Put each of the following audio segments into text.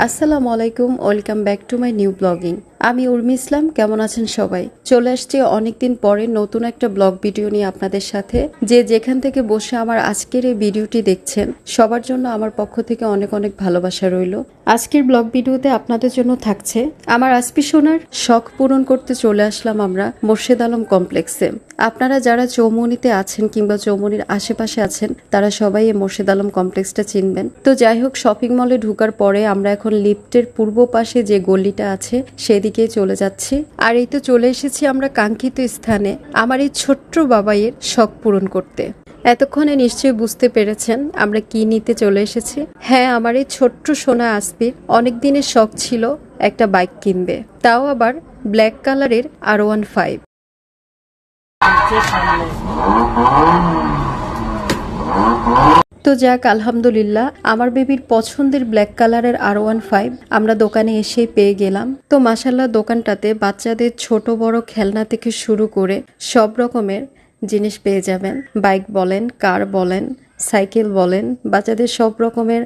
আসসালামু আলাইকুম, welcome back to my new blogging. আমি উর্মি ইসলাম। কেমন আছেন সবাই? চলে আসছে অনেকদিন পরে নতুন একটা ব্লগ ভিডিও নিয়ে আপনাদের সাথে। যে যেখান থেকে বসে আমার আজকের এই ভিডিওটি দেখছেন, সবার জন্য আমার পক্ষ থেকে অনেক অনেক ভালোবাসা রইল। আজকের ব্লগ ভিডিওতে আপনাদের জন্য থাকছে আমার আসপি সোনার শখ পূরণ করতে চলে আসলাম আমরা মোর্শেদ আলম কমপ্লেক্সে। আপনারা যারা চৌমুহনীতে আছেন কিংবা চৌমুহনীর আশেপাশে আছেন তারা সবাই এই মোর্শেদ আলম কমপ্লেক্সটা চিনবেন। তো যাই হোক, শপিং মলে ঢোকার পরে আমরা এখন লিফটের পূর্ব পাশে যে গলিটা আছে সেদিকে চলে যাচ্ছি। আর এই তো চলে এসেছি আমরা কাঙ্ক্ষিত স্থানে আমার এই ছোট্ট বাবাইয়ের শখ পূরণ করতে। এতক্ষণে নিশ্চয়ই বুঝতে পেরেছেন আমরা কি নিতে চলে এসেছি। হ্যাঁ, আমার এই ছোট্ট সোনা আসপির অনেক দিনের শখ ছিল একটা বাইক কিনবে, তাও আবার ব্ল্যাক কালারের R15। তো যাক, আলহামদুলিল্লাহ আমার বেবির পছন্দের ব্ল্যাক কালারের R15 আমরা দোকানে এসেই পেয়ে গেলাম। তো মাশাল্লাহ, দোকানটাতে বাচ্চাদের ছোট বড় খেলনা থেকে শুরু করে সব রকমের জিনিস পেয়ে যাবেন। বাইক বলেন, কার বলেন, সাইকেল বলেন, বাচ্চাদের সব রকমের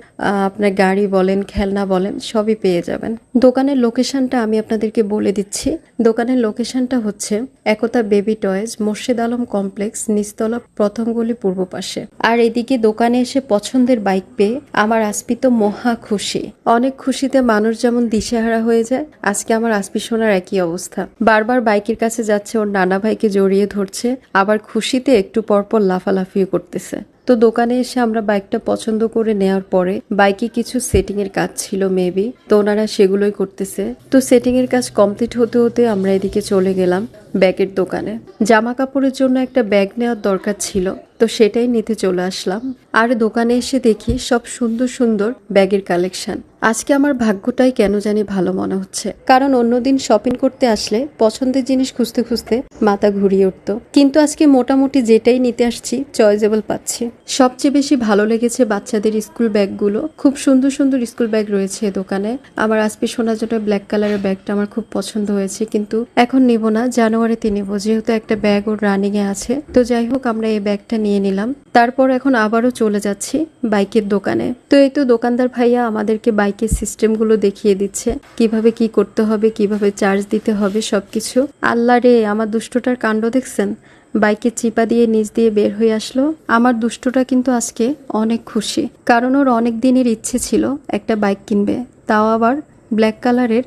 আপনার গাড়ি বলেন, খেলনা বলেন, সবই পেয়ে যাবেন। দোকানের লোকেশনটা আমি আপনাদেরকে বলে দিচ্ছি। দোকানের লোকেশনটা হচ্ছে Ekta baby toys, Morshed Alam complex, নিচতলা, প্রথম গলি, পূর্ব পাশে। আর এদিকে দোকানে এসে পছন্দের বাইক পেয়ে আমার আসপি তো মহা খুশি। অনেক খুশিতে মানুষ যেমন দিশেহারা হয়ে যায়, আজকে আমার আসপি সোনার একই অবস্থা। বারবার বাইকের কাছে যাচ্ছে, ওর নানা ভাইকে জড়িয়ে ধরছে, আবার খুশিতে একটু পরপর লাফালাফিও করতেছে। তো দোকানে এসে আমরা বাইকটা পছন্দ করে নেওয়ার পরে বাইকে কিছু সেটিং এর কাজ ছিল মেবি, তো ওনারা সেগুলোই করতেছে। তো সেটিং এর কাজ কমপ্লিট হতে হতে আমরা এদিকে চলে গেলাম ব্যাগের দোকানে। জামা কাপড়ের জন্য একটা ব্যাগ নেওয়ার দরকার ছিল, তো সেটাই নিতে চলে আসলাম। আর দোকানে এসে দেখি সব সুন্দর সুন্দর ব্যাগের কালেকশন। আজকে আমার ভাগ্যটাই কেন জানি ভালো মনে হচ্ছে, কারণ অন্যদিন শপিং করতে আসলে পছন্দের জিনিস খুঁজতে খুঁজতে মাথা ঘুরিয়ে উঠত, কিন্তু আজকে মোটামুটি যেটাই নিতে আসছি চয়েজেবল পাচ্ছি। সবচেয়ে বেশি ভালো লেগেছে বাচ্চাদের স্কুল ব্যাগগুলো। খুব সুন্দর সুন্দর স্কুল ব্যাগ রয়েছে দোকানে। আমার আসপি সোনার জন্য ব্ল্যাক কালারের ব্যাগটা আমার খুব পছন্দ হয়েছে, কিন্তু এখন নিব না, জানুয়ারিতে নিব, যেহেতু একটা ব্যাগ ওর রানিং এ আছে। তো যাই হোক, আমরা এই ব্যাগটা নিয়ে নিলাম। তারপর এখন আবারও চলে যাচ্ছি বাইকের দোকানে। তো এই তো দোকানদার ভাইয়া আমাদেরকে বাইকের সিস্টেমগুলো দেখিয়ে দিচ্ছে, কিভাবে কি করতে হবে, কিভাবে চার্জ দিতে হবে, সবকিছু। আল্লাহ রে, আমার দুষ্টটার কাণ্ড দেখছেন, বাইকের চিপা দিয়ে নিচ দিয়ে বের হয়ে আসলো। আমার দুষ্টটা কিন্তু আজকে অনেক খুশি, কারণ ওর অনেক দিনের ইচ্ছে ছিল একটা বাইক কিনবে, তাও আবার ব্ল্যাক কালারের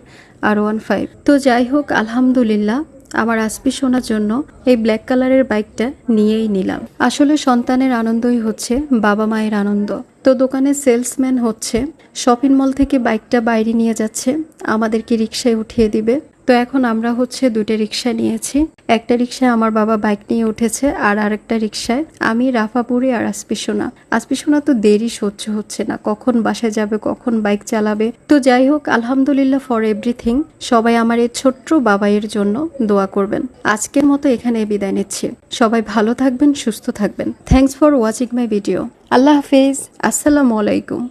R15। তো যাই হোক, আলহামদুলিল্লাহ আমার আসপি শোনার জন্য এই ব্ল্যাক কালারের বাইকটা নিয়েই নিলাম। আসলে সন্তানের আনন্দই হচ্ছে বাবা মায়ের আনন্দ। তো দোকানের সেলসম্যান হচ্ছে শপিং মল থেকে বাইকটা বাইরে নিয়ে যাচ্ছে, আমাদেরকে রিক্সায় উঠিয়ে দিবে। তো এখন আমরা হচ্ছে দুটো রিক্সা নিয়েছি। একটা রিক্সায় আমার বাবা বাইক নিয়ে উঠেছে, আর আরেকটা রিক্সায় আমি, রাফাপুরি আর আসপি সোনা। আসপি সোনা তো দেরি সহ্য হচ্ছে না, কখন বাসায় যাবে, কখন বাইক চালাবে। তো যাই হোক, আলহামদুলিল্লাহ ফর এভরিথিং। সবাই আমার এই ছোট্ট বাবাইয়ের জন্য দোয়া করবেন। আজকের মতো এখানে বিদায় নিচ্ছি। সবাই ভালো থাকবেন, সুস্থ থাকবেন। Thanks for watching my video. আল্লাহ হাফেজ। আসসালামু আলাইকুম।